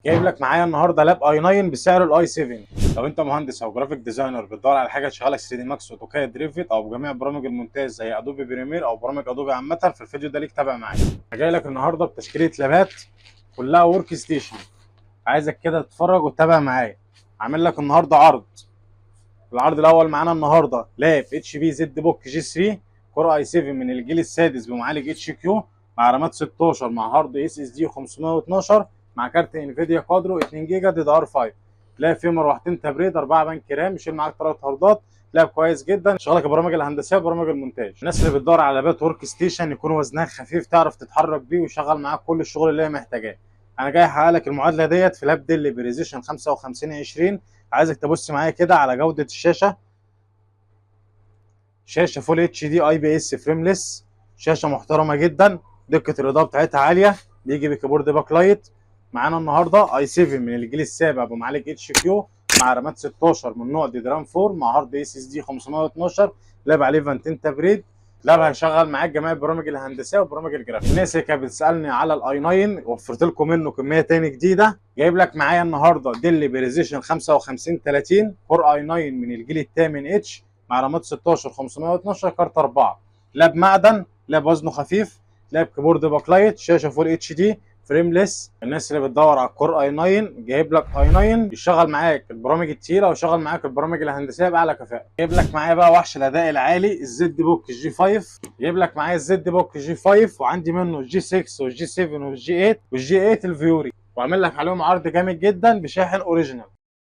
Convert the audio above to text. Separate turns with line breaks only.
جايب لك معايا النهارده لاب اي 9 بسعر الاي 7. لو انت مهندس او جرافيك ديزاينر بتدور على حاجه تشغلك 3 دي ماكس اوتوكاد ريفيت او بجميع برامج المونتاج زي ادوبي بريمير او برامج ادوبي عامه، في الفيديو ده ليك تابع معايا. انا جاي لك النهارده بتشكيله لابات كلها ورك ستيشن، عايزك كده تتفرج وتتابع معايا. عامل لك النهارده عرض. العرض الاول معانا النهارده لاب اتش بي زد بوك جي 3 كور اي 7 من الجيل السادس بمعالج اتش كيو مع رامات 16 مع هارد اس اس دي 512 مع كارت انفيديا كوادرو 2 جيجا دي دي ار 5. تلاقي فيه مروحتين تبريد 4 بنك رام، يشيل معاك 3 هاردات. لاب كويس جدا، شغلك البرامج الهندسيه وبرامج المونتاج. الناس اللي بتدور على لابات ورك ستيشن يكون وزنها خفيف تعرف تتحرك بيه ويشغل معاك كل الشغل اللي هي محتاجاه. انا جاي احقق لك المعادله ديت في لاب ديل بريزيشن 5520. عايزك تبص معايا كده على جوده الشاشه. شاشه فول اتش دي اي بي اس فريمليس، شاشه محترمه جدا، دقه الاضاءه بتاعتها عاليه، بيجي بكيبورد باك لايت. معانا النهارده اي 7 من الجيل السابع بمعالج اتش كيو مع رامات 16 من نوع دي درام 4 مع هارد اس اس دي 512. لاب عليه فانتين تبريد. لاب هيشغل معاك جميع البرامج الهندسيه وبرامج الجرافيك. الناس اللي كانت بتسالني على الاي 9 وفرت لكم منه كميه تاني جديده. جايب لك معايا النهارده ديل بريزيشن 5530 كور اي 9 من الجيل الثامن اتش مع رامات 16 512 كارت 4. لاب معدن، لاب وزنه خفيف، لاب كيبورد باك لايت، شاشه فول اتش دي فريمليس. الناس اللي بتدور على الكور اي 9 جايب لك اي 9 يشغل معاك البرامج التقيله ويشغل معاك البرامج الهندسيه باعلى كفاءه. جايب لك معايا بقى وحش الاداء العالي الزد بوك جي 5. جايب لك معايا الزد بوك جي 5 وعندي منه الجي 6 والجي 7 والجي 8 والجي 8 الفيوري، وعامل لك عليهم عرض جامد جدا بشاحن اوريجينال.